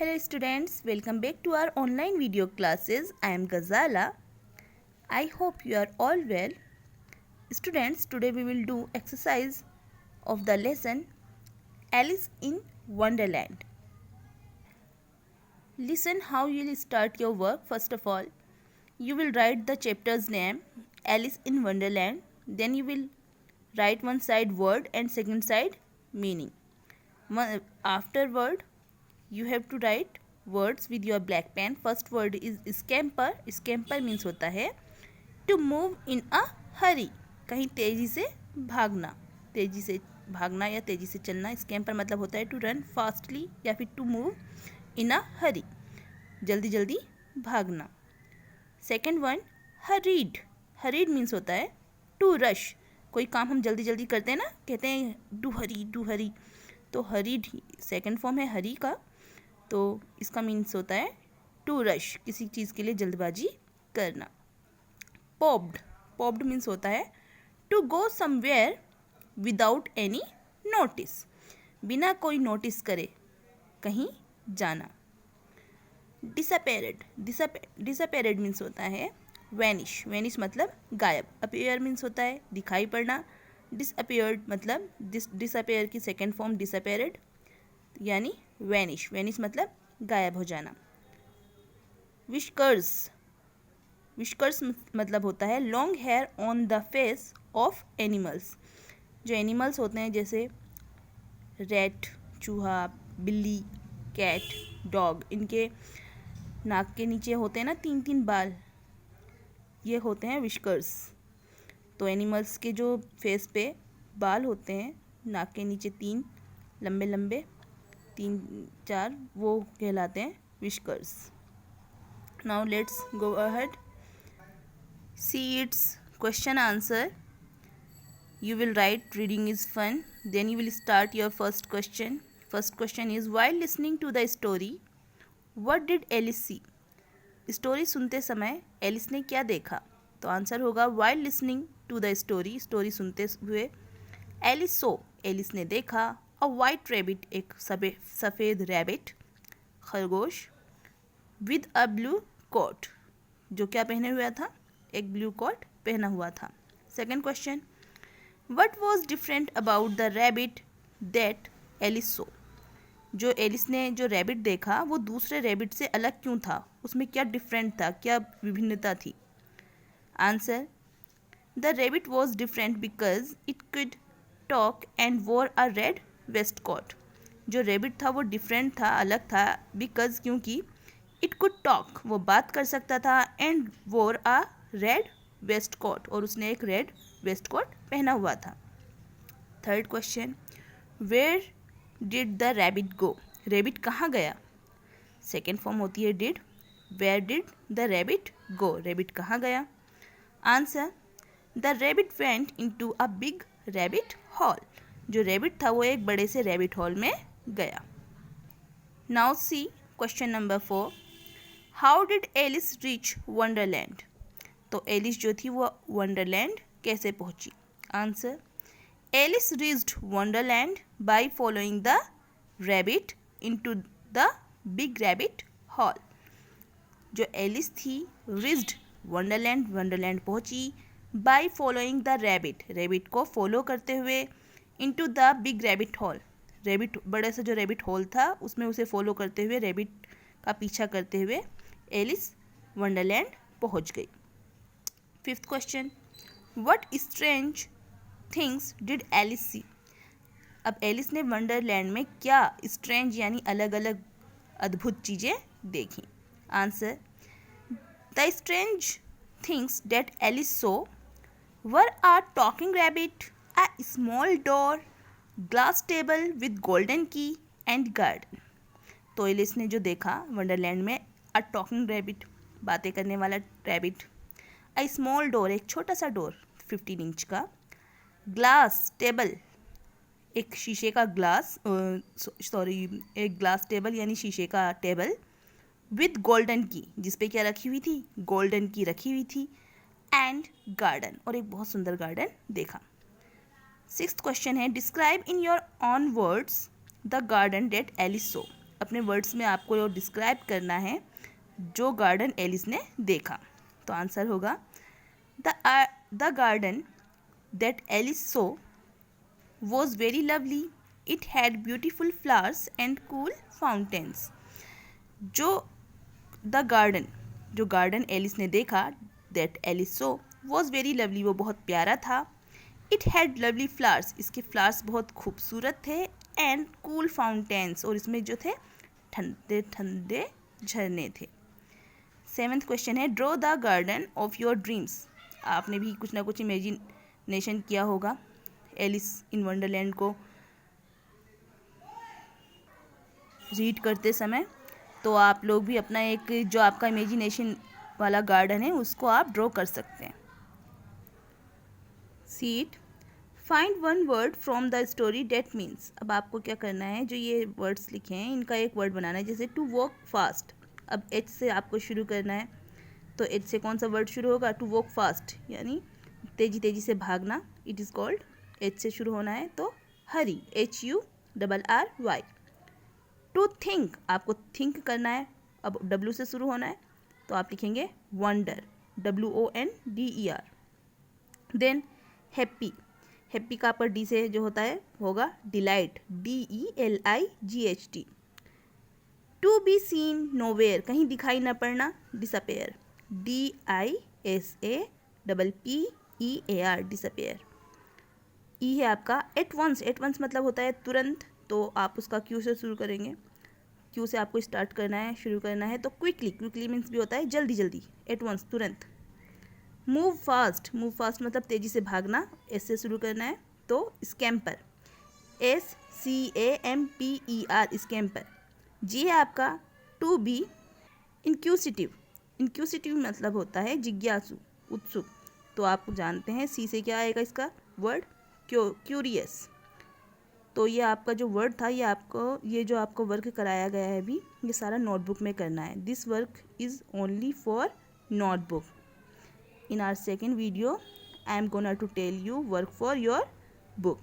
Hello students, welcome back to our online video classes. I am Ghazala. I hope you are all well. Students, today we will do exercise of the lesson Alice in Wonderland. Listen how you will start your work. First of all, you will write the chapter's name Alice in Wonderland. Then you will write one side word and second side meaning. Afterward, you have to write words with your black pen. First word is scamper. Scamper means होता है to move in a hurry, कहीं तेज़ी से भागना, तेज़ी से भागना या तेज़ी से चलना. स्कैम्पर मतलब होता है टू रन फास्टली या फिर टू मूव इन अ हरी, जल्दी जल्दी भागना. Second one hurried. Hurried means होता है टू रश. कोई काम हम जल्दी जल्दी करते हैं ना, कहते हैं डू हरी. तो हरीड सेकेंड फॉर्म है हरी का, तो इसका मीन्स होता है टू रश, किसी चीज़ के लिए जल्दबाजी करना. पॉप्ड. पॉप्ड मीन्स होता है to go somewhere without any notice, बिना कोई नोटिस करे कहीं जाना. डिसअपेयर्ड. डिसअपेयर्ड मीन्स होता है वैनिश. वैनिश मतलब गायब. अपीयर मीन्स होता है दिखाई पड़ना. डिसअपेयर्ड मतलब डिसअपेयर की सेकेंड फॉर्म डिसअपेयर्ड यानी वैनिश. वैनिश मतलब गायब हो जाना. विस्कर्स. विस्कर्स मतलब होता है long hair on the face of animals. जो एनिमल्स होते हैं जैसे रैट, चूहा, बिल्ली, कैट, डॉग, इनके नाक के नीचे होते हैं ना 3-3 बाल, ये होते हैं विस्कर्स. तो एनिमल्स के जो फेस पे बाल होते हैं नाक के नीचे 3 लंबे लंबे 3-4, वो कहलाते हैं whiskers. Now let's go ahead. See it's question answer. You will write reading is fun. Then you will start your first question. First question is while listening to the story, what did Alice see? Story सुनते समय Alice ने क्या देखा? तो answer होगा while listening to the story. Story सुनते हुए Alice सो, Alice ने देखा अ वाइट रैबिट, एक सफ़ेद रैबिट, खरगोश, विद अ ब्लू कोट, जो क्या पहने हुआ था? एक ब्लू कोट पहना हुआ था. Second question what was different about the rabbit that Alice saw? जो एलिस ने जो रैबिट देखा वो दूसरे रैबिट से अलग क्यों था? उसमें क्या डिफरेंट था, क्या विभिन्नता थी? Answer the rabbit was different because it could talk and वोर अ रेड वेस्ट कोट. जो रैबिट था वो डिफरेंट था, अलग था, बिकॉज क्योंकि इट कुड टॉक, वो बात कर सकता था, एंड वोर अ रेड वेस्ट कोट, और उसने एक रेड वेस्ट कोट पहना हुआ था. Third question where did the rabbit go? Rabbit कहाँ गया? सेकेंड फॉर्म होती है did. Where did the rabbit go? Rabbit कहाँ गया? Answer the rabbit went into a big rabbit hole. जो रैबिट था वो एक बड़े से रैबिट हॉल में गया. Now see question number 4. How did Alice reach Wonderland? तो एलिस जो थी वो वंडरलैंड कैसे पहुंची? Answer Alice reached Wonderland by following the rabbit into the big rabbit hole. जो एलिस थी रीच्ड वंडरलैंड, वंडरलैंड पहुंची, by following the rabbit, rabbit को फॉलो करते हुए, into the big rabbit hall, rabbit बड़े से जो रैबिट हॉल था उसमें उसे फॉलो करते हुए, रैबिट का पीछा करते हुए एलिस वंडरलैंड पहुंच गई. Fifth question what strange things did Alice see? अब एलिस ने वंडरलैंड में क्या स्ट्रेंज यानी अलग अलग अद्भुत चीज़ें देखी? Answer the strange things that Alice saw were a talking rabbit, a small door, glass table with golden key and garden. तो एलिस ने जो देखा वंडरलैंड में अ टॉकिंग रैबिट, बातें करने वाला रैबिट, अ स्मॉल डोर, एक छोटा सा डोर 15 इंच का, ग्लास टेबल, एक शीशे का ग्लास, एक ग्लास टेबल यानी शीशे का टेबल, विद गोल्डन की, जिसपे क्या रखी हुई थी? गोल्डन की रखी हुई थी, एंड गार्डन, और एक बहुत सुंदर गार्डन देखा. सिक्स्थ क्वेश्चन है describe in your own words the garden that Alice saw. अपने वर्ड्स में आपको डिस्क्राइब करना है जो गार्डन एलिस ने देखा। तो आंसर होगा the garden that Alice saw was very lovely, it had beautiful flowers and cool fountains. जो गार्डन एलिस ने देखा, that Alice saw was very lovely, वो बहुत प्यारा था। इट हैड लवली फ्लावर्स, इसके फ्लावर्स बहुत खूबसूरत थे। एंड कूल फाउंटेन्स, और इसमें जो थे ठंडे ठंडे झरने थे। 7th क्वेश्चन है draw the garden of your dreams. आपने भी कुछ ना कुछ इमेजिनेशन किया होगा एलिस इन वंडरलैंड को रीड करते समय, तो आप लोग भी अपना एक जो आपका इमेजिनेशन वाला गार्डन है उसको आप ड्रॉ कर सकते हैं। Seat find one word from the story that means. अब आपको क्या करना है, जो ये वर्ड्स लिखे हैं इनका एक वर्ड बनाना है। जैसे टू वॉक फास्ट, अब एच से आपको शुरू करना है, तो एच से कौन सा वर्ड शुरू होगा, टू वॉक फास्ट यानी तेजी तेजी से भागना, इट इज़ कॉल्ड, एच से शुरू होना है तो हरी, HURRY। टू थिंक, आपको थिंक करना है, अब W से शुरू होना है तो आप लिखेंगे wonder, WONDER। Then happy, happy का पर डी से जो होता है होगा delight, DELIGHT। To be seen nowhere, कहीं दिखाई न पड़ना, डिसअपेयर, DISAPPEAR, डिसअपेयर। ई है आपका एट वंस, एट वंस मतलब होता है तुरंत, तो आप उसका क्यू से शुरू करेंगे, क्यू से आपको स्टार्ट करना है, शुरू करना है। तो क्विकली, क्विकली मीन्स भी होता है जल्दी जल्दी, एट वंस तुरंत। मूव फास्ट, मूव फास्ट मतलब तेज़ी से भागना, एस से शुरू करना है तो स्कैम्पर, SCAMPER, स्कैम्पर। जी है आपका टू बी इंक्यूसिटिव, इंक्यूसिटिव मतलब होता है जिज्ञासु, उत्सुक, तो आप जानते हैं सी से क्या आएगा इसका वर्ड, क्यूरियस। तो ये आपका जो वर्ड था, ये जो आपको वर्क कराया गया है अभी, ये सारा नोटबुक में करना है। This work is only for notebook. In our second video, I am gonna to tell you work for your book.